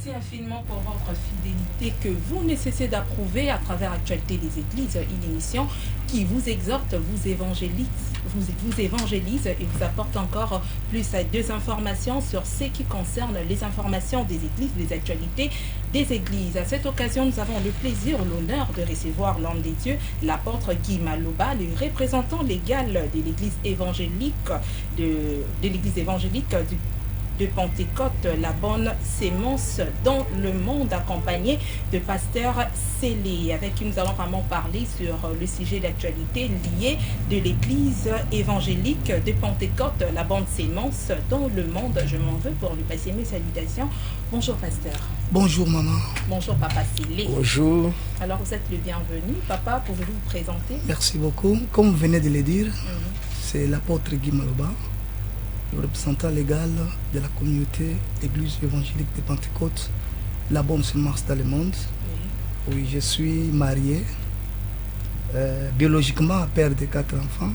Merci infiniment pour votre fidélité que vous ne cessez d'approuver à travers l'actualité des églises, une émission qui vous exhorte, vous évangélise et vous apporte encore plus deux informations sur ce qui concerne les informations des églises, les actualités des églises. À cette occasion, nous avons le plaisir, l'honneur de recevoir l'homme des dieux, l'apôtre Guy Maloba, le représentant légal de l'église évangélique de Pentecôte, la bonne sémence dans le monde, accompagné de pasteur Célé, avec qui nous allons vraiment parler sur le sujet d'actualité lié de l'église évangélique de Pentecôte, la bonne sémence dans le monde. Je m'en veux pour lui passer mes salutations. Bonjour pasteur. Bonjour maman. Bonjour papa Célé. Bonjour. Alors vous êtes le bienvenu. Papa, pouvez-vous vous présenter? Merci beaucoup. Comme vous venez de le dire, c'est l'apôtre Guy Maloba, le représentant légal de la communauté Église évangélique de Pentecôte, la bonne semence dans le monde. Oui, je suis marié, biologiquement père de 4 enfants.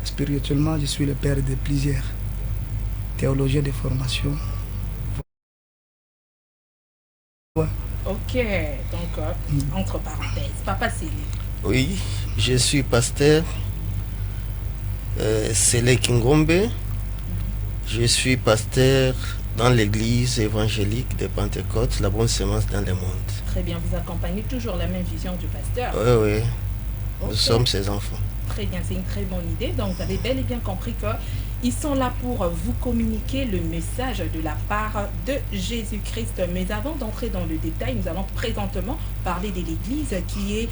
Spirituellement, je suis le père de plusieurs théologiens de formation. Ouais. Ok, donc entre parenthèses, papa Célé. Oui, je suis pasteur Célé Kingombe. Je suis pasteur dans l'église évangélique de Pentecôte, la bonne semence dans le monde. Très bien, vous accompagnez toujours la même vision du pasteur. Oui, oui. Okay. Nous sommes ses enfants. Très bien, c'est une très bonne idée. Donc, vous avez bel et bien compris qu'ils sont là pour vous communiquer le message de la part de Jésus-Christ. Mais avant d'entrer dans le détail, nous allons présentement parler de l'église qui est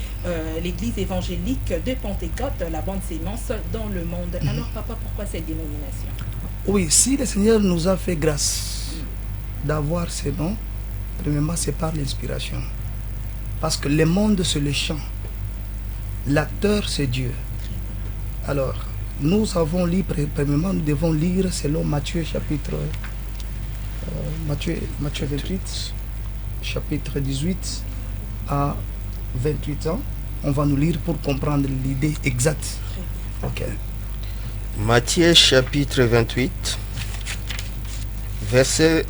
l'église évangélique de Pentecôte, la bonne sémence dans le monde. Alors, papa, pourquoi cette dénomination? Oui, si le Seigneur nous a fait grâce d'avoir ce nom, premièrement, c'est par l'inspiration. Parce que le monde, c'est le chant. L'acteur, c'est Dieu. Alors, nous avons lu, premièrement, nous devons lire selon Matthieu chapitre Matthieu 28, chapitre 18 à 28 ans. On va nous lire pour comprendre l'idée exacte. Ok. Matthieu chapitre 28, verset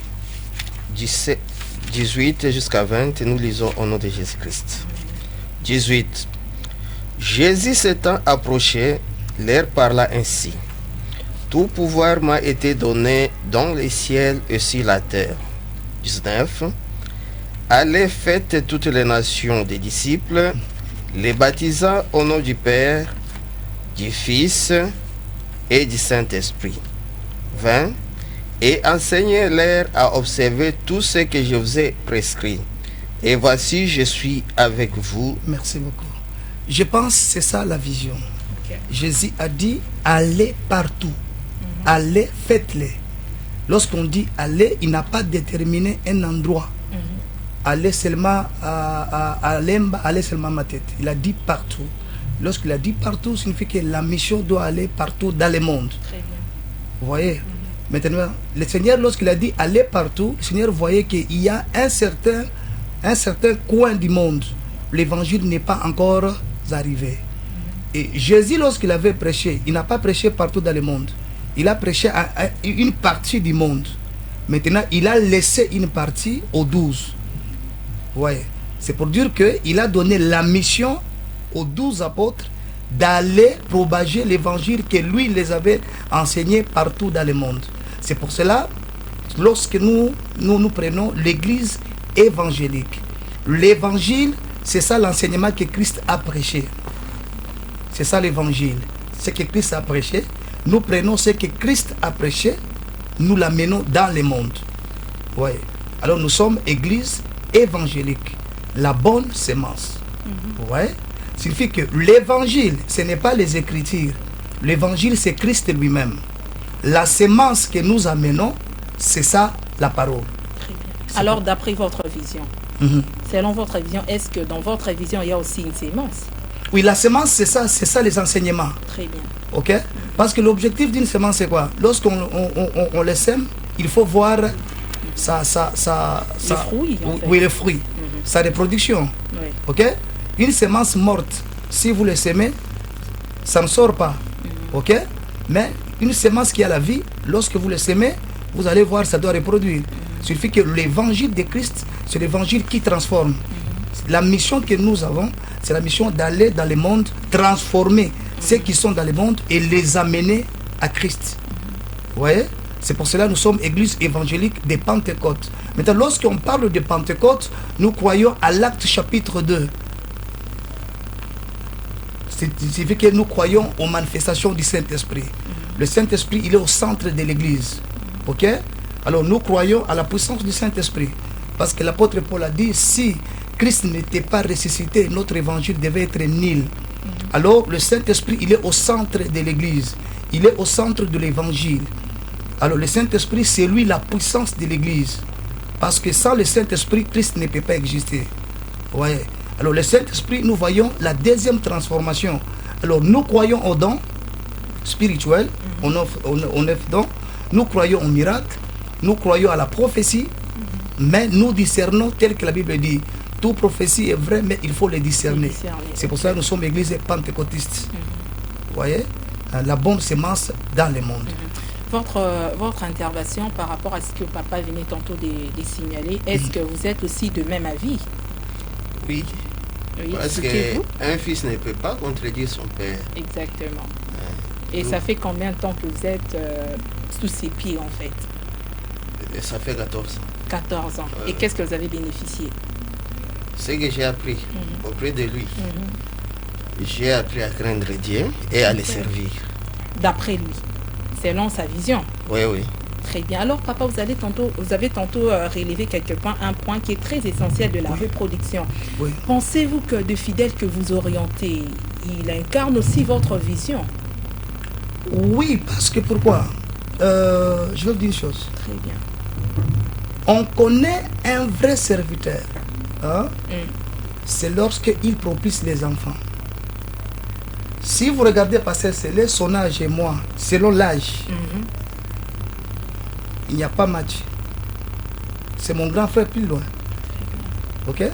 18 jusqu'à 20, et nous lisons au nom de Jésus-Christ. 18. Jésus s'étant approché, leur parla ainsi. Tout pouvoir m'a été donné dans les ciels et sur la terre. 19. Allez, faites toutes les nations des disciples, les baptisant au nom du Père, du Fils et du Saint-Esprit. 20. Et enseignez-leur à observer tout ce que je vous ai prescrit. Et voici, je suis avec vous. Merci beaucoup. Je pense que c'est ça la vision. Okay. Jésus a dit, allez partout. Allez, faites-les. Lorsqu'on dit aller, il n'a pas déterminé un endroit. Aller seulement à Lemba, aller seulement à ma tête. Il a dit partout. Lorsqu'il a dit partout, signifie que la mission doit aller partout dans le monde. Très bien. Vous voyez? Maintenant, le Seigneur, lorsqu'il a dit aller partout, le Seigneur voyait qu'il y a un certain coin du monde. L'évangile n'est pas encore arrivé. Et Jésus, lorsqu'il avait prêché, il n'a pas prêché partout dans le monde. Il a prêché à une partie du monde. Maintenant, il a laissé une partie aux 12. Vous voyez? C'est pour dire qu'il a donné la mission aux 12 apôtres d'aller propager l'évangile que lui les avait enseigné partout dans le monde. C'est pour cela, lorsque nous prenons l'église évangélique, l'évangile, c'est ça l'enseignement que Christ a prêché. C'est ça l'évangile. Ce que Christ a prêché, nous prenons ce que Christ a prêché, nous l'amenons dans le monde. Ouais. Alors nous sommes église évangélique, la bonne sémence. Ouais. Signifie que l'évangile, ce n'est pas les écritures. L'évangile, c'est Christ lui-même. La sémence que nous amenons, c'est ça la parole. Très bien. Alors, d'après votre vision, selon votre vision, est-ce que dans votre vision, il y a aussi une sémence? Oui, la sémence, c'est ça les enseignements. Très bien. Ok? Parce que l'objectif d'une sémence, c'est quoi? Lorsqu'on on les sème, il faut voir les fruits. En fait. Oui, les fruits. Sa reproduction. Oui. Ok? Une sémence morte, si vous le semez, ça ne sort pas. Ok? Mais une sémence qui a la vie, lorsque vous le semez, vous allez voir, ça doit reproduire. Il suffit que l'évangile de Christ, c'est l'évangile qui transforme. La mission que nous avons, c'est la mission d'aller dans le monde, transformer ceux qui sont dans le monde et les amener à Christ. Vous voyez? C'est pour cela que nous sommes église évangélique de Pentecôte. Maintenant, lorsqu'on parle de Pentecôte, nous croyons à l'Acte chapitre 2. C'est que nous croyons aux manifestations du Saint-Esprit. Le Saint-Esprit, il est au centre de l'église. Ok? Alors nous croyons à la puissance du Saint-Esprit. Parce que l'apôtre Paul a dit, si Christ n'était pas ressuscité, notre évangile devait être nul. Alors le Saint-Esprit, il est au centre de l'église. Il est au centre de l'évangile. Alors le Saint-Esprit, c'est lui la puissance de l'église. Parce que sans le Saint-Esprit, Christ ne peut pas exister. Ouais. Alors le Saint-Esprit, nous voyons la deuxième transformation. Alors nous croyons aux dons spirituels, aux 9 dons. Nous croyons aux miracles. Nous croyons à la prophétie. Mais nous discernons tel que la Bible dit. Toute prophétie est vraie, mais il faut les discerner. C'est pour ça que nous sommes église pentecôtiste. Vous voyez? La bonne semence dans le monde. Votre intervention par rapport à ce que papa venait tantôt de signaler, est-ce que vous êtes aussi de même avis? Oui. Parce qu'un fils ne peut pas contredire son père. Exactement. Et ça fait combien de temps que vous êtes sous ses pieds en fait? Ça fait 14 ans. 14 ans. Et qu'est-ce que vous avez bénéficié? Ce que j'ai appris auprès de lui. J'ai appris à craindre Dieu et à le servir. D'après lui, selon sa vision. Oui, oui. Très bien. Alors, papa, vous avez tantôt relevé un point qui est très essentiel de la reproduction. Oui. Pensez-vous que de fidèles que vous orientez, il incarne aussi votre vision? Oui, parce que pourquoi? Je vais vous dire une chose. Très bien. On connaît un vrai serviteur. Hein? C'est lorsqu'il propulse les enfants. Si vous regardez Pasteur Célé, son âge et moi, selon l'âge, il n'y a pas match. C'est mon grand frère plus loin. Ok?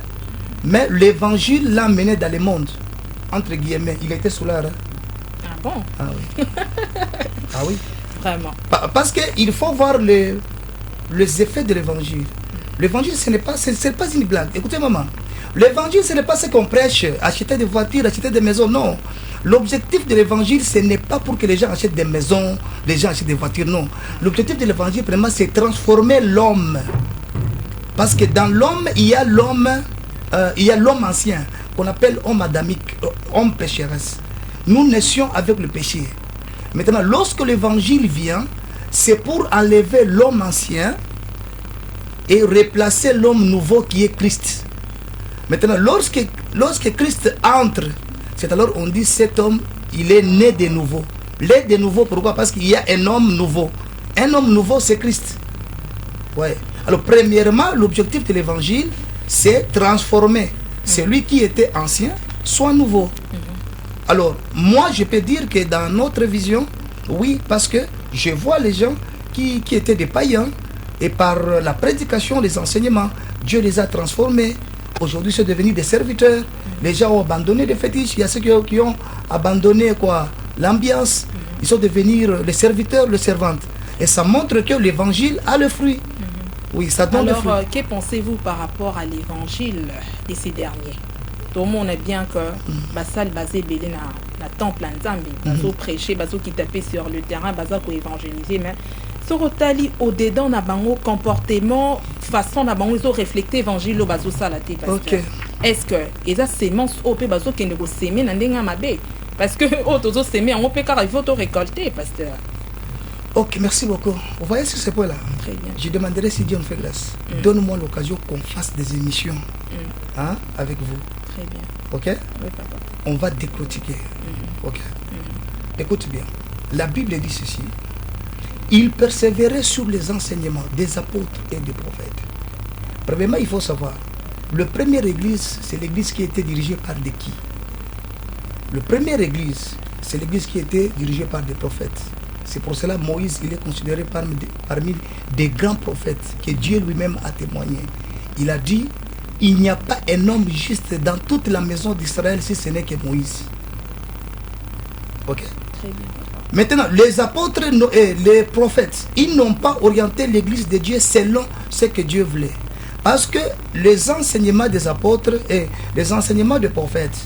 Mais l'évangile l'a mené dans le monde. Entre guillemets, il était sous l'art. Ah bon? Ah oui. Ah oui. Vraiment. Parce qu'il faut voir les effets de l'évangile. L'évangile, ce n'est pas une blague. Écoutez, maman. L'évangile, ce n'est pas ce qu'on prêche, acheter des voitures, acheter des maisons, non. L'objectif de l'évangile, ce n'est pas pour que les gens achètent des maisons, les gens achètent des voitures, non. L'objectif de l'évangile, vraiment, c'est transformer l'homme. Parce que dans l'homme, il y a l'homme ancien, qu'on appelle homme adamique, homme pécheresse. Nous naissions avec le péché. Maintenant, lorsque l'évangile vient, c'est pour enlever l'homme ancien et replacer l'homme nouveau qui est Christ. Maintenant, lorsque Christ entre, c'est alors on dit cet homme, il est né de nouveau. Né de nouveau, pourquoi? Parce qu'il y a un homme nouveau. Un homme nouveau, c'est Christ. Ouais. Alors, premièrement, l'objectif de l'évangile, c'est transformer celui qui était ancien, soit nouveau. Alors, moi, je peux dire que dans notre vision, oui, parce que je vois les gens qui étaient des païens, et par la prédication, les enseignements, Dieu les a transformés. Aujourd'hui, c'est devenu des serviteurs. Les gens ont abandonné les fétiches. Il y a ceux qui ont abandonné l'ambiance. Ils sont devenus les serviteurs, les servantes. Et ça montre que l'évangile a le fruit. Oui, ça donne le fruit. Alors, que pensez-vous par rapport à l'évangile de ces derniers? Tout le monde est bien que Basal basé belé na temple Nzambi, bazo prêcher, bazo qui tapait sur le terrain, bazo pour évangéliser, mais sorotali au dedans na bango comportement, façon na bango ils ont reflété évangile au bazo salate. Ok. Est-ce que les sémences au pe bazo qui ne go semer na ndenga mabe? Parce que au tozo semer on peut car il faut to récolter, pasteur. Ok, merci beaucoup. Vous voyez sur ce point-là, très bien. Je demanderai si Dieu me fait grâce. Donne-moi l'occasion qu'on fasse des émissions avec vous. Très bien. Ok? Oui, papa. On va décortiquer. Ok? Écoute bien. La Bible dit ceci. Il persévérait sur les enseignements des apôtres et des prophètes. Premièrement, il faut savoir, le première église, c'est l'église qui était dirigée par des qui? Le première église, c'est l'église qui était dirigée par des prophètes. C'est pour cela Moïse, il est considéré parmi des grands prophètes que Dieu lui-même a témoigné. Il a dit, il n'y a pas un homme juste dans toute la maison d'Israël si ce n'est que Moïse. Ok? Très bien. Maintenant, les apôtres et les prophètes, ils n'ont pas orienté l'église de Dieu selon ce que Dieu voulait. Parce que les enseignements des apôtres et les enseignements des prophètes,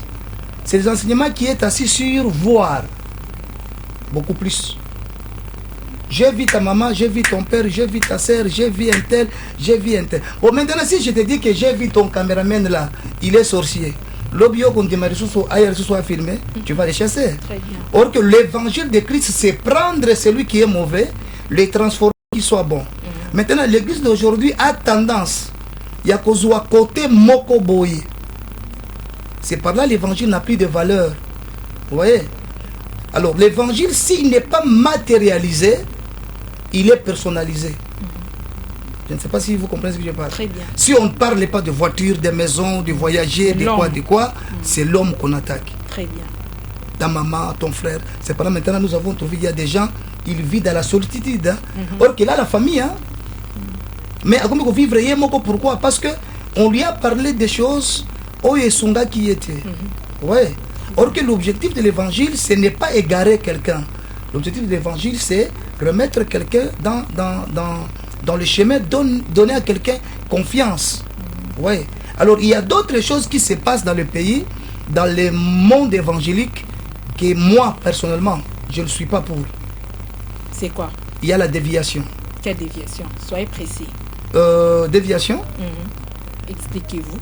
c'est les enseignements qui est assis sur voir. Beaucoup plus. J'ai vu ta maman, j'ai vu ton père, j'ai vu ta soeur, j'ai vu un tel, j'ai vu un tel. Bon, maintenant, si je te dis que j'ai vu ton caméraman là, il est sorcier. L'obio qu'on te ailleurs soit filmé, tu vas les chasser. Très bien. Or que l'évangile de Christ, c'est prendre celui qui est mauvais, les transformer qu'il soit bon. Maintenant, l'église d'aujourd'hui a tendance, il y a qu'au côté moko boye. C'est par là l'évangile n'a plus de valeur. Vous voyez? Alors, l'évangile, s'il n'est pas matérialisé, il est personnalisé. Je ne sais pas si vous comprenez ce que je parle. Très bien. Si on ne parle pas de voitures, de maisons, de voyager, de quoi, c'est l'homme qu'on attaque. Très bien. Ta maman, ton frère. C'est pas là maintenant nous avons trouvé qu'il y a des gens, ils vivent dans la solitude. Hein. Or qu'il a la famille. Hein. Mais comme on vivre, pourquoi? Parce que on lui a parlé des choses où il son gars qui était. Ouais. Or que l'objectif de l'évangile, ce n'est pas égarer quelqu'un. L'objectif de l'évangile, c'est remettre quelqu'un dans le chemin, donner à quelqu'un confiance. Ouais. Alors, il y a d'autres choses qui se passent dans le pays, dans le monde évangélique, que moi, personnellement, je ne suis pas pour. C'est quoi? Il y a la déviation. Quelle déviation? Soyez précis. Déviation? Expliquez-vous.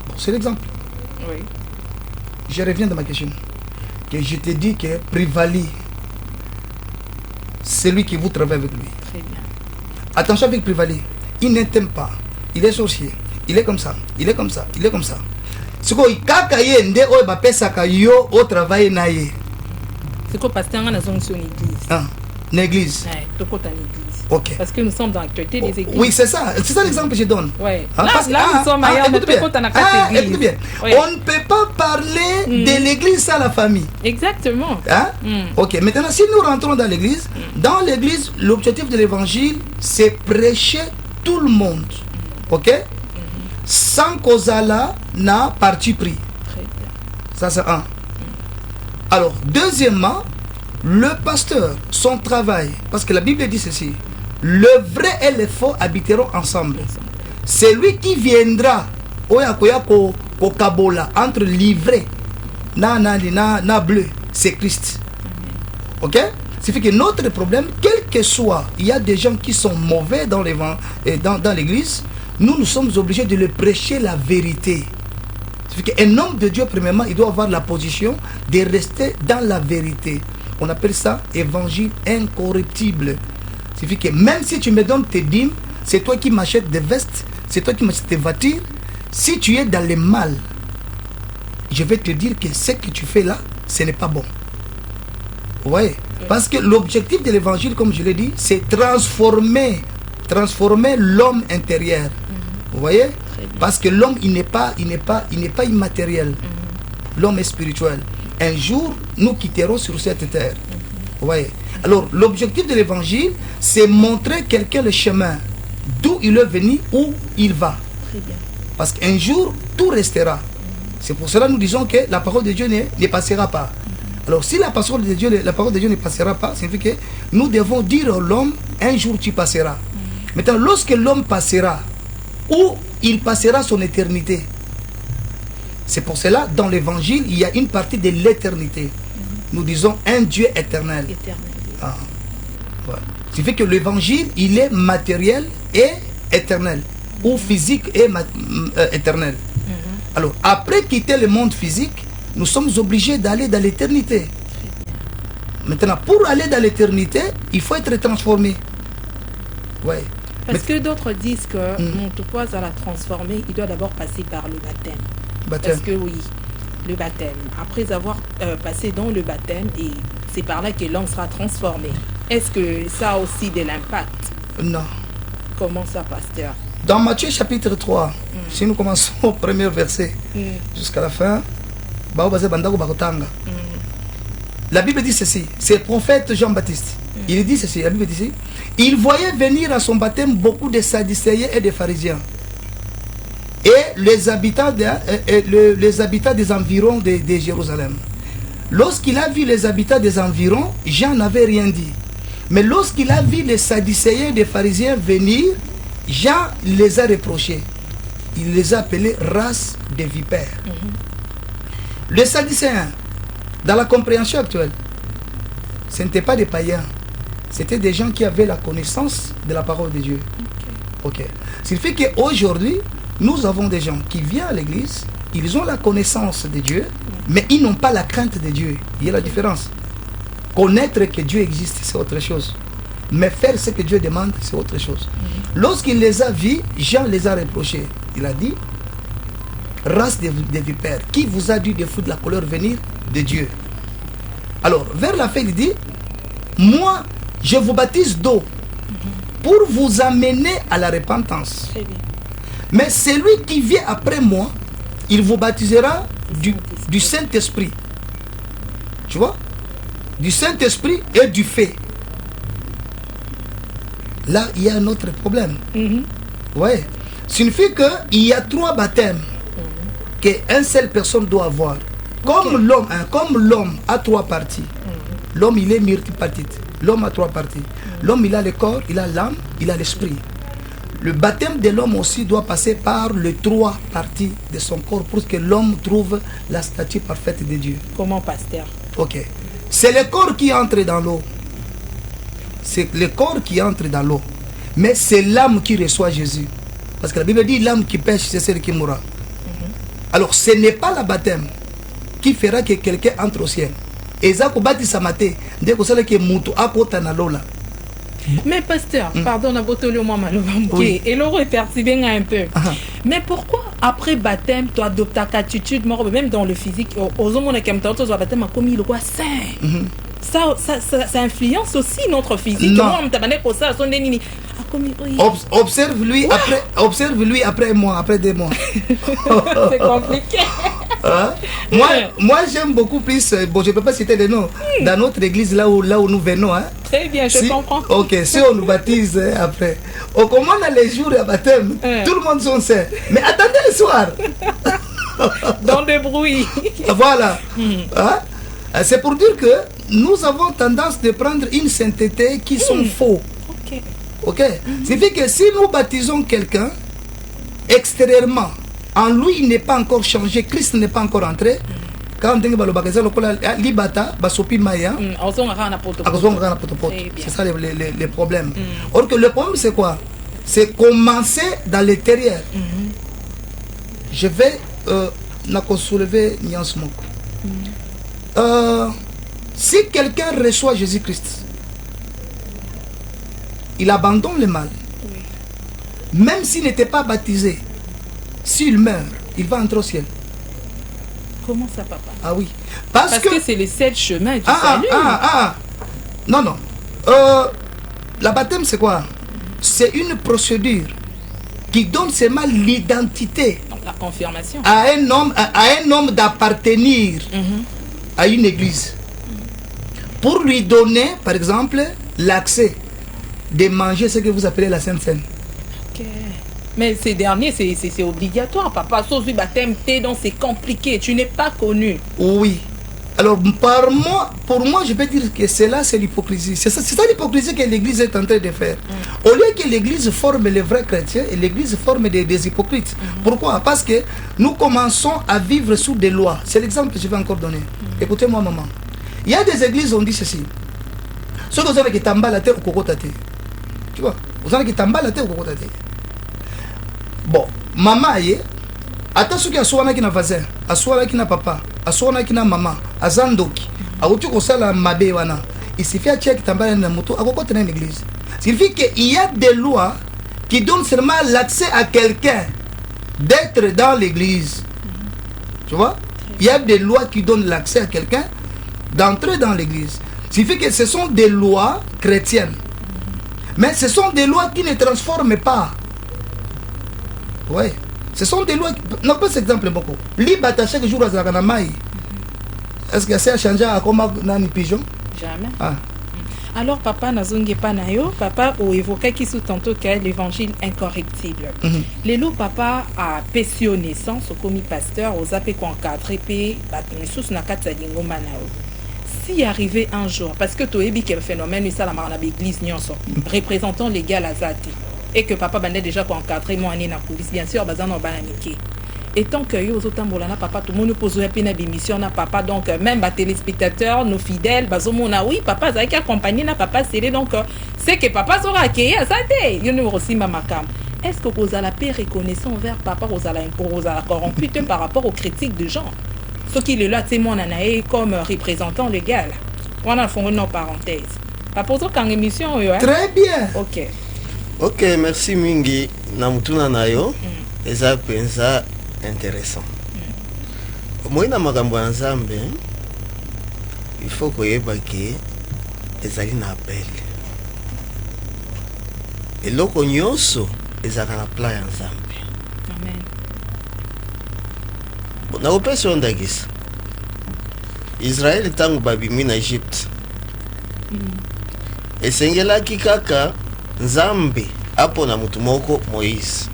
Bon, c'est l'exemple. Oui. Je reviens de ma question. Que je te dis que Privali, c'est lui qui vous travaille avec lui. Très bien. Attention avec Privali. Il ne t'aime pas. Il est sorcier. Il est comme ça. Il est comme ça. Il est comme ça. Ce qu'on au travail naïe. C'est quoi pasteur en église? Ah, une église. Ouais, de quoi l'église? Ok. Parce que nous sommes dans l'actualité des églises. Oui, c'est ça. C'est ça l'exemple que je donne. Ouais. Ah, Là, nous sommes ailleurs, mais écoute bien. Écoute bien. Ouais. On ne peut pas parler de l'église sans la famille. Exactement. Hein? Ok, maintenant si nous rentrons dans l'église, l'objectif de l'évangile, c'est prêcher tout le monde. Ok? Sans qu'Ozala n'a parti pris. Très bien. Ça c'est un. Alors, deuxièmement, le pasteur, son travail, parce que la Bible dit ceci, le vrai et le faux habiteront ensemble. C'est lui qui viendra entre livré na bleu, c'est Christ. Ok? C'est fait que notre problème, quel que soit, il y a des gens qui sont mauvais dans l'église, nous sommes obligés de leur prêcher la vérité. C'est fait qu'un homme de Dieu, premièrement, il doit avoir la position de rester dans la vérité. On appelle ça évangile incorruptible. C'est fait que même si tu me donnes tes dîmes, c'est toi qui m'achètes des vestes, c'est toi qui m'achètes des voitures. Si tu es dans le mal, je vais te dire que ce que tu fais là, ce n'est pas bon. Vous voyez? Parce que l'objectif de l'évangile, comme je l'ai dit, c'est transformer l'homme intérieur. Vous voyez? Parce que l'homme, il n'est pas immatériel. L'homme est spirituel. Un jour, nous quitterons sur cette terre. Vous voyez? Alors, l'objectif de l'évangile, c'est montrer quelqu'un le chemin d'où il est venu, où il va. Très bien. Parce qu'un jour, tout restera. C'est pour cela que nous disons que la parole de Dieu ne passera pas. Alors, si la parole de Dieu ne passera pas, ça signifie que nous devons dire à l'homme, un jour tu passeras. Maintenant, lorsque l'homme passera, où il passera son éternité. C'est pour cela, dans l'évangile, il y a une partie de l'éternité. Nous disons un Dieu éternel. Ah. Ouais. Ce qui fait que l'évangile, il est matériel et éternel. Ou physique et éternel. Alors, après quitter le monde physique, nous sommes obligés d'aller dans l'éternité. Maintenant, pour aller dans l'éternité, il faut être transformé. Ouais. Parce que d'autres disent que mon topoise à la transformer, il doit d'abord passer par le baptême. Parce que oui, le baptême. Après avoir passé dans le baptême, et c'est par là que l'homme sera transformé. Est-ce que ça a aussi de l'impact? Non. Comment ça, pasteur? Dans Matthieu chapitre 3, si nous commençons au premier verset jusqu'à la fin, la Bible dit ceci, c'est le prophète Jean-Baptiste. Il dit ceci, la Bible dit ceci, il voyait venir à son baptême beaucoup de Sadducéens et de pharisiens. Et les habitants des environs de Jérusalem. Lorsqu'il a vu les habitants des environs, Jean n'avait rien dit. Mais lorsqu'il a vu les Sadducéens des pharisiens venir, Jean les a reprochés. Il les a appelés race des vipères. Les Sadducéens, dans la compréhension actuelle, ce n'étaient pas des païens. C'était des gens qui avaient la connaissance de la parole de Dieu. Ok. Ce qui fait qu'aujourd'hui, nous avons des gens qui viennent à l'église, ils ont la connaissance de Dieu, mais ils n'ont pas la crainte de Dieu. Il y a la différence. Connaître que Dieu existe, c'est autre chose. Mais faire ce que Dieu demande, c'est autre chose. Lorsqu'il les a vus, Jean les a reprochés. Il a dit, race des vipères, qui vous a dit de foutre la colère venir de Dieu? Alors, vers la fin, il dit, moi, je vous baptise d'eau pour vous amener à la repentance. Très bien. Mais celui qui vient après moi, il vous baptisera du Saint-Esprit. Tu vois? Du Saint-Esprit et du feu. Là, il y a un autre problème. Ouais. Signifie qu'il y a 3 baptêmes qu'une seule personne doit avoir. Comme l'homme a 3 parties. L'homme, il est multipartite. L'homme a 3 parties. L'homme, il a le corps, il a l'âme, il a l'esprit. Le baptême de l'homme aussi doit passer par les 3 parties de son corps pour que l'homme trouve la statue parfaite de Dieu. Comment, pasteur? Ok. C'est le corps qui entre dans l'eau. C'est le corps qui entre dans l'eau. Mais c'est l'âme qui reçoit Jésus. Parce que la Bible dit l'âme qui pêche, c'est celle qui mourra. Alors ce n'est pas le baptême qui fera que quelqu'un entre au ciel. Et ça, dès que c'est que mutu akota na lola. Mais pasteur, pardon, Oui. et l'euro est perçu un peu. Mais pourquoi après baptême, tu adoptes ta attitude, même dans le physique, aux hommes qui ont baptême comme il roi saint? Ça influence aussi notre physique. Non. Observe-lui après moi, après 2 mois. C'est compliqué. Hein? Moi j'aime beaucoup plus, bon je ne peux pas citer des noms, dans notre église là où nous venons. Hein? Très bien, je comprends. Ok, si on nous baptise après, on commande les jours de baptême, tout le monde sont saints. Mais attendez le soir. Dans le bruit. Voilà. Hein? C'est pour dire que nous avons tendance de prendre une sainteté qui sont faux. Ok. C'est-à-dire que si nous baptisons quelqu'un extérieurement, en lui il n'est pas encore changé, Christ n'est pas encore entré. Quand on dit que libata basopi maya, c'est ça les problèmes. Or que le problème c'est quoi? C'est commencer dans l'intérieur. Je vais soulever Nyans Moko. Si quelqu'un reçoit Jésus-Christ, il abandonne le mal. Même s'il n'était pas baptisé, s'il meurt, il va entrer au ciel. Comment ça, papa? Ah oui. Parce que c'est le seul chemin du salut. Non, non. La baptême, c'est quoi? C'est une procédure qui donne seulement l'identité. La confirmation. À un homme d'appartenir à une église. Pour lui donner, par exemple, l'accès de manger ce que vous appelez la Sainte Seine. Ok. Mais ces derniers, c'est obligatoire, papa. Sauf le baptême, donc c'est compliqué. Tu n'es pas connu. Oui. Alors, pour moi, je peux dire que cela, c'est l'hypocrisie. C'est ça l'hypocrisie que l'Église est en train de faire. Au lieu que l'Église forme les vrais chrétiens, et l'Église forme des hypocrites. Pourquoi? Parce que nous commençons à vivre sous des lois. C'est l'exemple que je vais encore donner. Écoutez-moi, maman. Il y a des églises où on dit ceci. Ceux qui ont qui t'emballent la terre ou cocotate. Tu vois? Vous avez qui t'emballent la terre ou cocotate. Bon, maman, attends ceux qui a souvent qui n'a voisin, a souvent qui n'a papa, a souvent qui n'a maman, a zandoki, a outu kosala mabe wana. Il suffit à check t'emballer dans moto, à quoi tenir l'église. Il suffit qu'il y a des lois qui donnent seulement l'accès à quelqu'un d'être dans l'église. Tu vois? Il y a des lois qui donnent l'accès à quelqu'un d'entrer dans l'église. Il suffit que ce sont des lois chrétiennes. Mais ce sont des lois qui ne transforment pas. Oui. Ce sont des lois. Non, pas cet exemple beaucoup. Libata chaque jour à Zaganamaï. Est-ce que ça a changé à comment dans les pigeons? Jamais. Alors, papa, nazonge panayo, papa, ou évoqué qui sous tantôt que l'évangile incorruptible. Lélo, papa, a pécio naissance, au commis pasteur, aux apé qu'on cadre, et sous na katsalingo manao. Si arrivé un jour, parce que tu es quel phénomène, ça la marana l'église nyonso, représentant légal à Zati, et que papa bandait déjà pour encadrer mon année na coulis, bien sûr, bazan en bananiké. Et tant que yo otambolana papa tout le monde pose une émission na papa donc même les téléspectateurs nos fidèles bazomona oui papa ça qui accompagner na papa c'est donc c'est que papa sera accueilli à ça yo ne aussi mamakam. Est-ce que vous allez paix reconnaissant envers papa vous allez corrompu par rapport aux critiques de gens ce qui est là témoin nanaé comme représentant légal. On a fond une parenthèse. Papa vous quand émission Très bien. OK, merci mingi na mutuna nayo. Eza penza intéressant. Moi na makambo ya Nzambe il faut koyeba ke ezali na appel. Eloko nyonso ezaka na plan ya Nzambe. Amen. Na opesa ondagisa. Israel tangu babimi na Egypte. Esengelaki kaka Nzambe apo na mutu moko Moïse.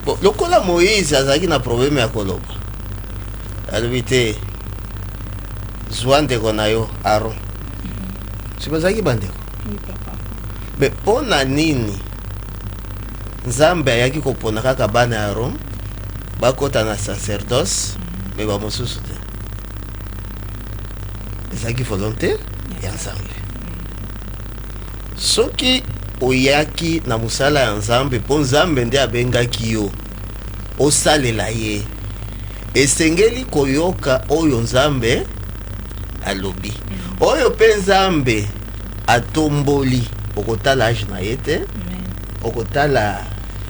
Bon, lokola Moïse azaki na problème ya koloba. Alobite zwande konayo Aaron. Sibazaki bandeko. Oui papa. Mais pona nini Nzambe ayaki kopona kaka bana ya Aaron bakota na sacerdoce mais ba mosusu te. Ezaki volonté ya Nzambe. Soki oyaki na musala ya Nzambe po Nzambe nde abengaki yo osalela ye esengeli koyoka oyo Nzambe alobi oyo pe Nzambe atomboli okotala age na ye te okotala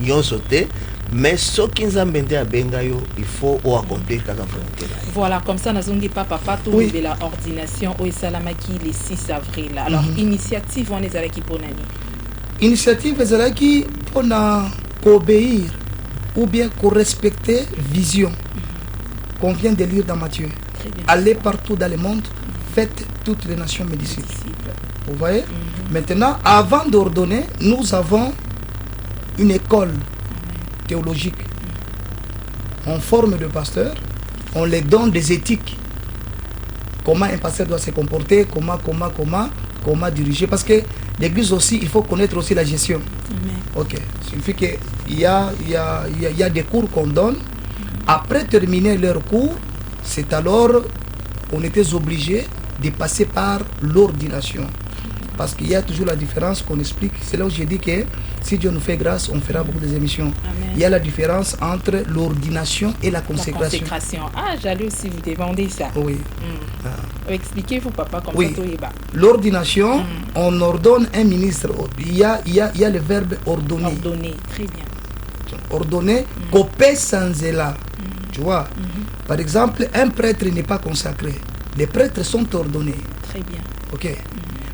nyonso te mais soki Nzambe nde abenga yo il faut o accomplir kaka volonté na ye. Voilà, comme ça nazongi papa tout Oui. de la ordination au Salamaki le 6 avril. Alors initiative on est avec Iponani. Initiative ezalaki mpona koobéir ou bien korespecter vision qu'on vient de lire dans Matthieu. Très bien. Allez partout dans le monde, faites toutes les nations mes disciples. Vous voyez? Maintenant, avant d'ordonner, nous avons une école théologique. On forme de pasteurs, on les donne des éthiques. Comment un pasteur doit se comporter, comment diriger. Parce que l'église aussi, il faut connaître aussi la gestion. Amen. Ok. Il suffit qu'il y a des cours qu'on donne. Après terminer leur cours, c'est alors qu'on était obligé de passer par l'ordination. Parce qu'il y a toujours la différence qu'on explique. C'est là où j'ai dit que si Dieu nous fait grâce, on fera beaucoup d'émissions. Il y a la différence entre l'ordination et la consécration. La consécration. Ah, j'allais aussi vous demander ça. Oui. Expliquez-vous, papa, comme Oui. ça, tout est bas. L'ordination, on ordonne un ministre. Il y a le verbe ordonner. Ordonné, très bien. Ordonner, coper sans zéla. Tu vois? Par exemple, un prêtre n'est pas consacré. Les prêtres sont ordonnés. Très bien. Ok.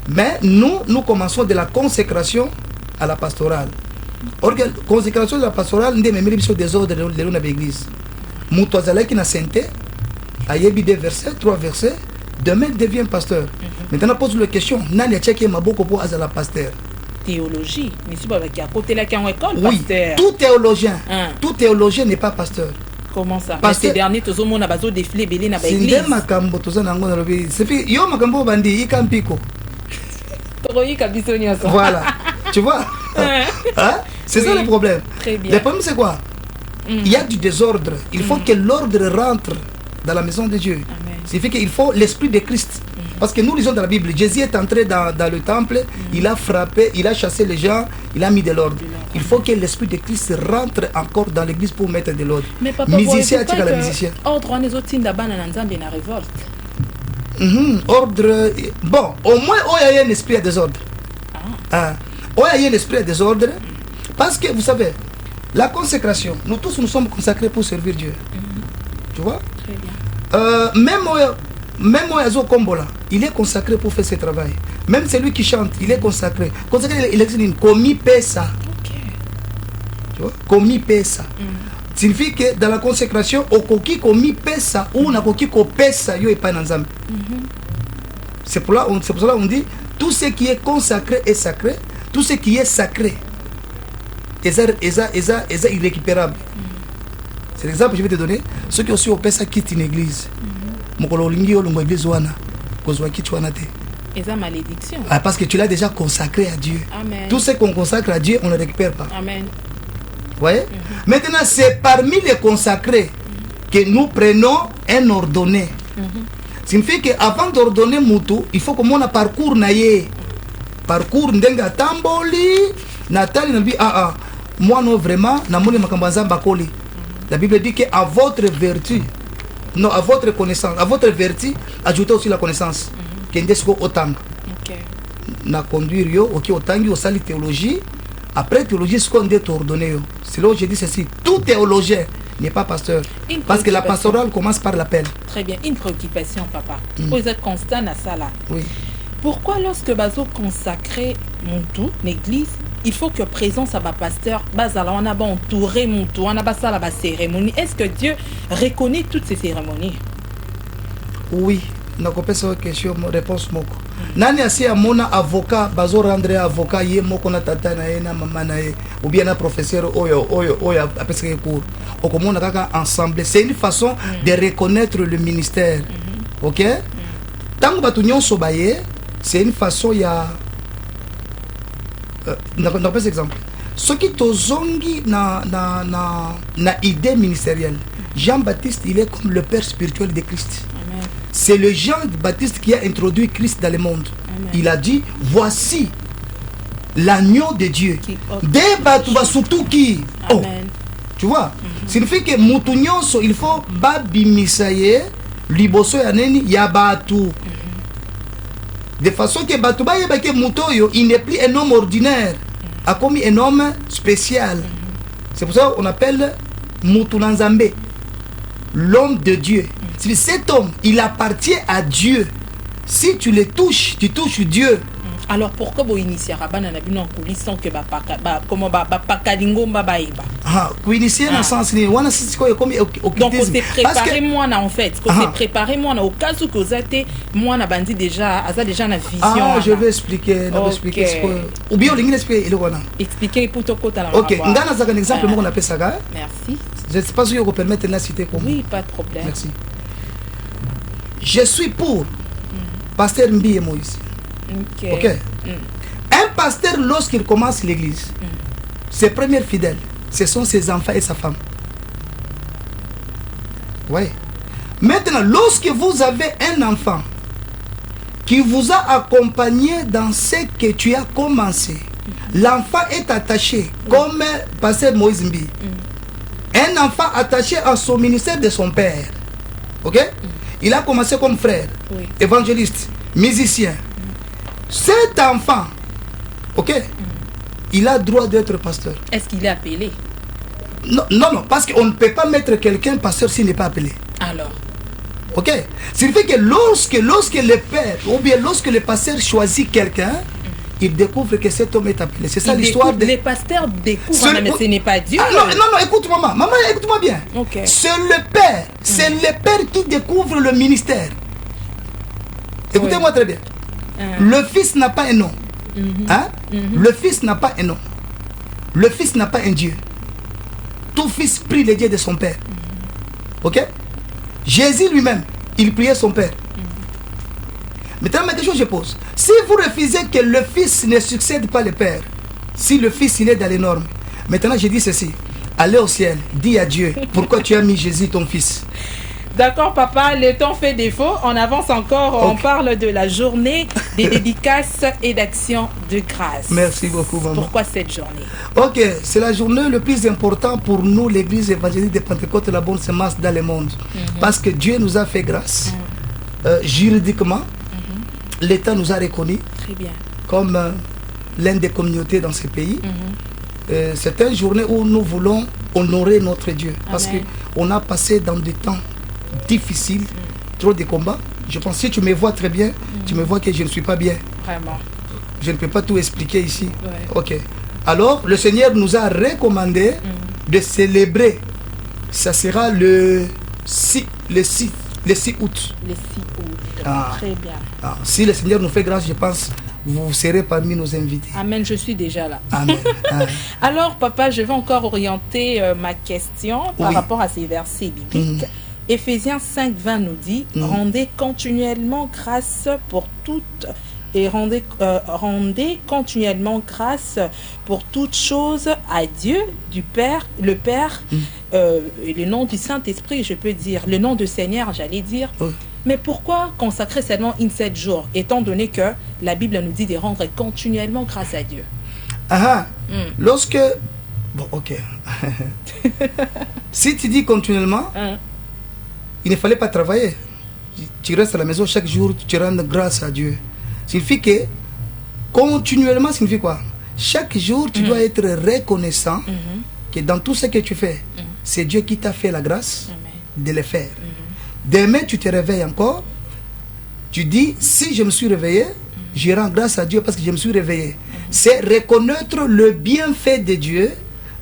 Mais nous commençons de la consécration à la pastorale. Or, consécration de la pastorale, nous avons mis des ordres de l'église. Moutouazala qui n'a sainté, ayebi 2 versets, 3 versets, demain devient pasteur. Maintenant, pose la question, nani a tchèque ma beaucoup pour azala pasteur? Théologie. Mais si vous avez à côté là qui en école, Oui, pasteur. tout théologien n'est pas pasteur. Comment ça? Parce Parce que que- ces derniers, tous au monde a besoin de défiler belé dans C'est l'église. nde makambo toza nango na lobi. C'est puis yo makambo bandi ikampiko. Toroyi kabiso nyonso. Voilà. Tu vois? Hein? C'est ça Oui. le problème. Très bien. Le problème c'est quoi? Il y a du désordre. Il faut que l'ordre rentre dans la maison de Dieu. Amen. Ça fait qu'il faut l'esprit de Christ. Parce que nous lisons dans la Bible, Jésus est entré dans le temple, il a frappé, il a chassé les gens, il a mis de l'ordre. Il faut que l'esprit de Christ rentre encore dans l'église pour mettre de l'ordre. Mais papa, Musicien, vous tu la musicien. ordre on les autres tinda bana na nzambe na révolte. Ordre. Bon, au moins, il y a un esprit à désordre. Ah. Il y a un esprit à désordre. Parce que, vous savez, la consécration, nous tous nous sommes consacrés pour servir Dieu. Tu vois? Très bien. Même Oyazo Kombola, il est consacré pour faire ce travail. Même celui qui chante, il est consacré. Consacré, il existe une commis pesa. Ok. Tu vois? Commis pesa. Signifie que dans la consécration, au koki commis pesa ou na koki ko pesa yo epa na Nzambe. C'est pour cela qu'on dit tout ce qui est consacré est sacré, tout ce qui est sacré est irrécupérable. C'est l'exemple que je vais te donner. Ceux qui ont su opérer ça quittent une église. Et ça, malédiction. Ah, parce que tu l'as déjà consacré à Dieu. Amen. Tout ce qu'on consacre à Dieu, on ne le récupère pas. Amen. Vous voyez? Maintenant, c'est parmi les consacrés que nous prenons un ordonné. Signifie qu'avant d'ordonner Moutou, il faut que mon parcours naïe. Parcours ndenga tamboli, Nathalie n'a dit moi non vraiment, namoni makambanza bakoli. La Bible dit qu'à votre vertu, non, à votre connaissance, à votre vertu, ajoutez aussi la connaissance. Kendesko otang. Na conduire yo, ok, otangi, au sali théologie. Après théologie, ce qu'on dit ordonné. C'est là où je dis ceci. Tout théologien n'est pas pasteur. Parce que la pastorale commence par l'appel. Très bien. Une préoccupation, papa. Vous êtes constant à ça là. Oui. Pourquoi lorsque Bazo consacré Moutou, l'église, il faut que présence à ma pasteur, Bazala, on a entouré Moutou, on a pas ça la cérémonie. Est-ce que Dieu reconnaît toutes ces cérémonies? Oui. Na kopé cette question, réponse moko. Nani asi amona avocat, Bazo rendre avocat ye moko na tata na ye na mama na ye ou bien na professeur oyo apeseke cours. Okomona kaka ensemble. C'est une façon de reconnaître le ministère. OK? Tango batu nyonso baye, c'est une façon ya na pas exemple. Ce qui tozongi na idée ministérielle. Jean-Baptiste, il est comme le père spirituel de Christ. C'est le Jean-Baptiste qui a introduit Christ dans le monde. Amen. Il a dit, voici l'agneau de Dieu. Surtout qui? Oh, tu vois? Signifie que Moutounionso, il faut babimisaye, liboso yaneni yabatu. De façon que Batouba yabake Moutoyo, il n'est plus un homme ordinaire, a commis un homme spécial. C'est pour ça qu'on appelle Moutounanzambe, l'homme de Dieu. Cet homme, il appartient à Dieu. Si tu le touches, tu touches Dieu. Alors pourquoi vous initiez Rabana na bino sans que comment pakalingo babaïba? Initier dans le sens ni wana sisi ko comme donc on s'est préparé moi en fait, on s'est préparé moi au cas où vous êtes moi na bandi déjà déjà na vision. Je vais expliquer, expliquer ce que ou bien l'ingénieur expliquer le wana. Expliquer pour ton côté là. OK, ngana za un exemple moi on appelle ça. Merci. Je ne sais pas si vous permettez de la citer comme. Oui, pas de problème. Merci. Je suis pour pasteur Mbi et Moïse. OK. Un pasteur, lorsqu'il commence l'église, ses premiers fidèles, ce sont ses enfants et sa femme. Oui. Maintenant, lorsque vous avez un enfant qui vous a accompagné dans ce que tu as commencé, l'enfant est attaché, comme pasteur Moïse Mbi. Un enfant attaché à son ministère de son père. OK? Il a commencé comme frère, évangéliste, musicien. Cet enfant, OK, il a droit d'être pasteur. Est-ce qu'il est appelé? Non, parce qu'on ne peut pas mettre quelqu'un pasteur s'il n'est pas appelé. Alors? OK. C'est fait que lorsque le père, ou bien lorsque le pasteur choisit quelqu'un, il découvre que cet homme est appelé. C'est ça l'histoire de... Les pasteurs découvrent, mais ce n'est pas Dieu. Non, écoute-moi, maman, écoute-moi bien. Okay. C'est le père, c'est le père qui découvre le ministère. Écoutez-moi très bien. Le fils n'a pas un nom. Le fils n'a pas un nom. Le fils n'a pas un Dieu. Tout fils prie le Dieu de son père. OK? Jésus lui-même, il priait son père. Maintenant, ma question que je pose. Si vous refusez que le fils ne succède pas le père, si le fils il est dans les normes, maintenant je dis ceci. Allez au ciel, dis à Dieu, pourquoi tu as mis Jésus ton fils? D'accord, papa, le temps fait défaut. On avance encore, on parle de la journée des dédicaces et d'actions de grâce. Merci beaucoup, maman. Pourquoi cette journée? OK, c'est la journée le plus importante pour nous, l'église évangélique de Pentecôte et la bonne semence dans le monde. Parce que Dieu nous a fait grâce, juridiquement. L'État nous a reconnus comme l'une des communautés dans ce pays. C'est une journée où nous voulons honorer notre Dieu. Parce qu'on a passé dans des temps difficiles, trop de combats. Je pense que si tu me vois très bien, tu me vois que je ne suis pas bien. Vraiment. Je ne peux pas tout expliquer ici. OK. Alors, le Seigneur nous a recommandé de célébrer. Ça sera le 6 août. Le 6 août. Très bien. Si le Seigneur nous fait grâce, je pense vous serez parmi nos invités. Amen, je suis déjà là. Amen. Alors, papa, je vais encore orienter ma question par rapport à ces versets bibliques. Éphésiens 5, 20 nous dit rendez continuellement grâce pour toutes et rendez continuellement grâce pour toutes choses à Dieu, du Père, le Père, et le nom du Saint-Esprit, je peux dire, le nom du Seigneur, j'allais dire. Mais pourquoi consacrer seulement 7 jours, étant donné que la Bible nous dit de rendre continuellement grâce à Dieu? Lorsque... Bon, ok. Si tu dis continuellement, il ne fallait pas travailler. Tu restes à la maison chaque jour, tu rends grâce à Dieu. Signifie que continuellement signifie quoi? Chaque jour, tu dois être reconnaissant que dans tout ce que tu fais, c'est Dieu qui t'a fait la grâce de le faire. Demain, tu te réveilles encore. Tu dis, si je me suis réveillé, je rends grâce à Dieu parce que je me suis réveillé. C'est reconnaître le bienfait de Dieu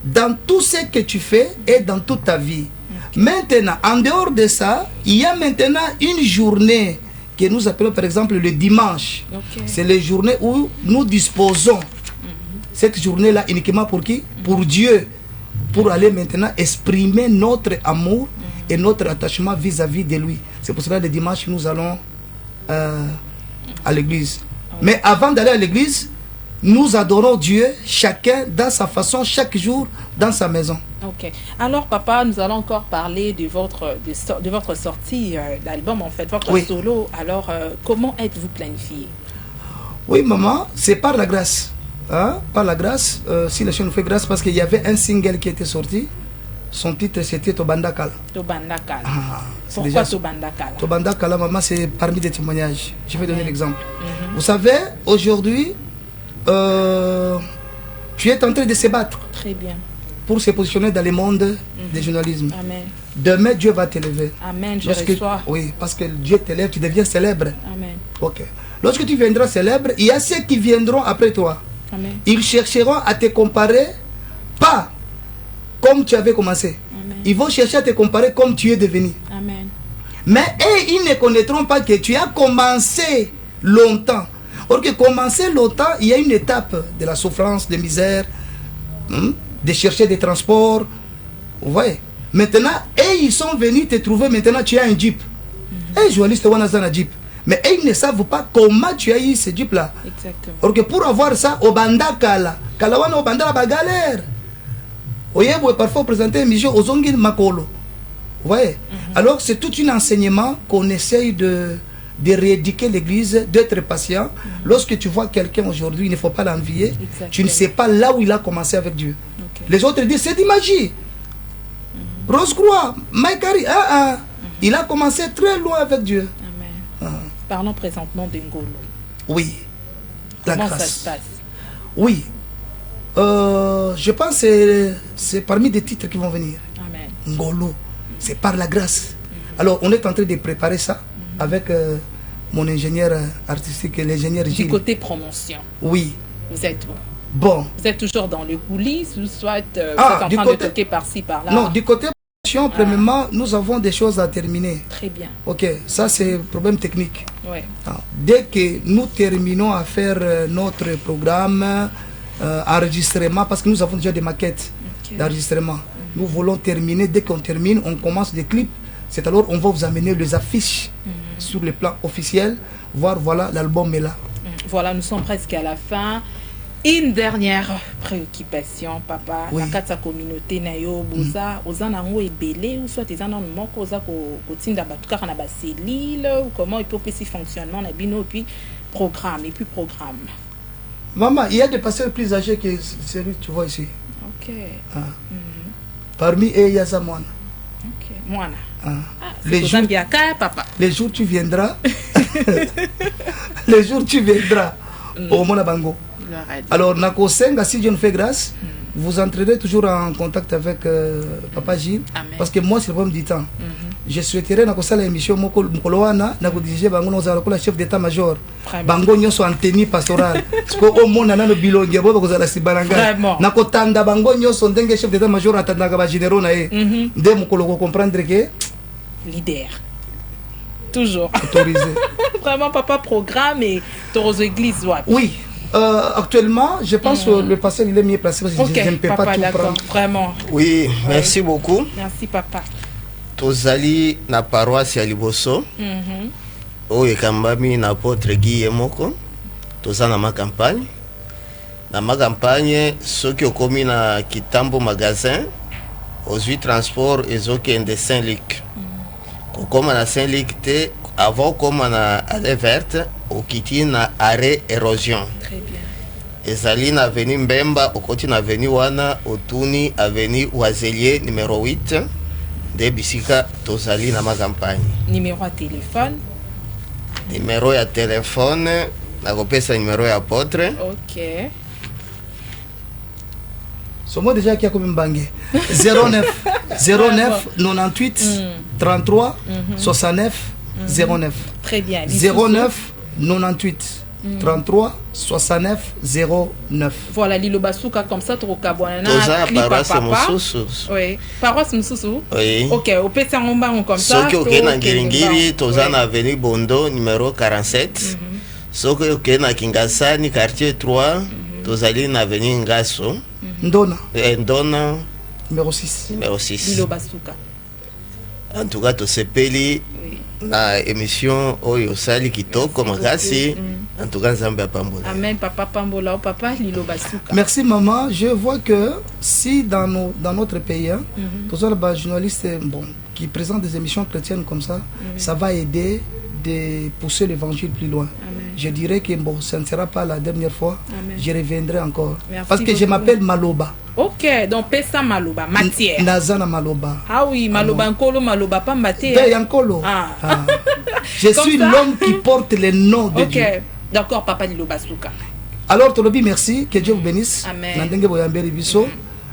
dans tout ce que tu fais et dans toute ta vie. Maintenant, en dehors de ça, il y a maintenant une journée que nous appelons par exemple le dimanche. C'est les journées où nous disposons cette journée-là uniquement pour qui? Pour Dieu. Pour aller maintenant exprimer notre amour et notre attachement vis-à-vis de lui. C'est pour cela que le dimanche, nous allons à l'église. Mais avant d'aller à l'église, nous adorons Dieu, chacun dans sa façon, chaque jour dans sa maison. Ok. Alors, papa, nous allons encore parler de votre sortie d'album, en fait, votre solo. Alors, comment êtes-vous planifié? Oui, maman, c'est par la grâce. Par la grâce, si le Seigneur nous fait grâce, parce qu'il y avait un single qui était sorti. Son titre, c'était Tobanda Kala. Tobanda Kala. Pourquoi Tobanda Kala? Tobanda Kala, maman, c'est parmi des témoignages. Je vais donner l'exemple. Vous savez, aujourd'hui, tu es en train de se battre. Très bien. Pour se positionner dans le monde du journalisme. Amen. Demain, Dieu va t'élever. Amen, je reçois. Oui, parce que Dieu t'élève, tu deviens célèbre. Amen. Ok. Lorsque tu viendras célèbre, il y a ceux qui viendront après toi. Amen. Ils chercheront à te comparer, pas comme tu avais commencé. Amen. Ils vont chercher à te comparer comme tu es devenu. Amen. Mais eux, ils ne connaîtront pas que tu as commencé longtemps. Or que commencer longtemps, il y a une étape de la souffrance, de misère, de chercher des transports. Vous voyez? Maintenant, et ils sont venus te trouver, maintenant tu as un Jeep. Et journaliste, on a un Jeep. Mais ils ne savent pas comment tu as eu ce Jeep-là. Exactement. Or que pour avoir ça, au banda kala, kalawana au banda la galère. Vous voyez, vous parfois présenter une mission aux ongles makolo. Vous voyez? Alors c'est tout un enseignement qu'on essaye de rééduquer l'église, d'être patient. Lorsque tu vois quelqu'un aujourd'hui, il ne faut pas l'envier. Tu ne sais pas là où il a commencé avec Dieu. Les autres disent, c'est de magie. Rose-Croix, Maïkari, il a commencé très loin avec Dieu. Amen. Parlons présentement de Ngolo. Oui. Comment ça se passe? Oui. Je pense que c'est parmi des titres qui vont venir. Amen. Ngolo, c'est par la grâce. Alors, on est en train de préparer ça avec mon ingénieur artistique, l'ingénieur Gilles. Du côté promotion. Oui. Vous êtes où? Bon. Vous êtes toujours dans le coulisses ou soit vous êtes en train de toquer par-ci, par-là? Non, du côté promotion, premièrement, nous avons des choses à terminer. Très bien. Ok, ça c'est problème technique. Ouais. Dès que nous terminons à faire notre programme, enregistrement, parce que nous avons déjà des maquettes d'enregistrement. Nous voulons terminer, dès qu'on termine, on commence des clips. C'est alors on va vous amener les affiches sur le plan officiel, voir voilà l'album est là. Voilà, nous sommes presque à la fin. Une dernière préoccupation, papa, Oui. la communauté nayo boza ozanango ebele ou soit ezana moko oza ko tinda batuka na ba cellule ou comment il peut aussi fonctionnement na bino puis programme. Maman, il y a des pasteurs plus âgés que celui que tu vois ici. OK. Parmi eux, il y a Zamouane. OK. Moana. Les jours, papa. les jours tu viendras, les jours tu viendras au Monabango. Alors, Nakosenga, si Dieu nous fait grâce, vous entrerez toujours en contact avec Papa Gilles. Amen. Parce que moi, c'est le problème du temps. Je souhaiterais Nakosala l'émission Mokoloana, Nakodije Bango, nous allons la chef d'état-major. Bango, nous sommes en tenue pastorale. Parce qu'au monde, on a le bilan, il y a beaucoup de Sibaranga. Nakotanda Bango, nous sommes des chefs d'état-major, à Tandagaba Généraux, de Mokolo comprendre que. Leader. Toujours. Autorisé. Vraiment, papa, programme et aux églises. Ouais. Oui. Actuellement, je pense que le pasteur il est mieux placé parce que je ne peux papa, pas tout prendre. Vraiment. Oui, merci beaucoup. Merci, papa. Tozali na paroisse ya Liboso. Oyo ekambami na apôtre Guy Yemoko. Toza na ma campagne. Na ma campagne, soki okomi na Kitambo magasin, ozwi transport ezokende Saint-Luc. Kokoma na Saint-Luc te, avant koma na allée verte, okiti na arrêt érosion. Très bien. Ezali na avenue Mbemba, okoti na avenue wana, otuni avenue Oiselier numéro 8, de bisika tozali na ma campagne. Numéro à téléphone. Numéro ya téléphone, nakopesa numéro ya apôtre. Ok. Somo déjà qui a comme bangé 09 98 33 69 09. Très bien. 09 98 33 69 09. Voilà, Lilo Basuka comme ça, Trokabwana. Toza paroisse Mususu. Oui, paroisse Mususu. Oui. Ok, au Pessamomba comme ça. Soki oke na Ngiringiri, toza na avenue Bondo, numéro 47. Soki oke na Kingasani, quartier 3, tozali na avenue Ngaso. Ndona. Ndona. Numéro 6. Numéro 6. Lilo Basuka. En tout cas, tosepeli na émission Oyo Sali Kitoko makasi. En tout cas, Nzambe apambola. Amen, papa Pambola, oh, papa Lilo Basuka. Merci maman. Je vois que si dans notre pays, tous les journalistes bon, qui présentent des émissions chrétiennes comme ça, ça va aider de pousser l'évangile plus loin. Amen. Je dirais que bon, ça ne sera pas la dernière fois. Amen. Je reviendrai encore. Merci parce que beaucoup. je m'appelle Maloba. Ok, donc Pesa Maloba, matière. Nazana Maloba. Ah oui, Maloba Nkolo, Maloba pas matière. Ben Yankolo. Ah. Je suis l'homme qui porte le nom de Dieu. Ok, d'accord, papa Lilo Basuka. Alors, Tolobi, merci. Que Dieu vous bénisse. Amen. Nandenge Boyamberi Biso.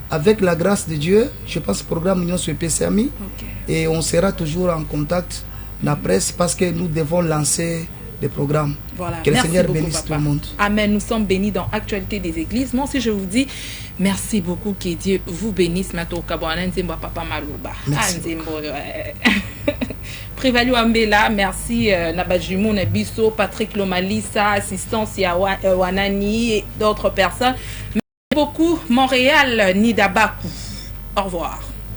Avec la grâce de Dieu, je pense que le programme Union sur PCAMI. Ok. Et on sera toujours en contact dans la presse parce que nous devons lancer des programmes. Voilà. Que le Merci Seigneur beaucoup, bénisse papa. tout le monde. Amen. Nous sommes bénis dans Actualité des Églises. Moi aussi, je vous dis merci beaucoup. Que Dieu vous bénisse. Papa Maloba. Merci. Prévalu Ambela, merci Nabajumo Nabiso, Patrick Lomalisa, assistance Wanani et d'autres personnes. Merci beaucoup Montréal, Nidabaku. Au revoir.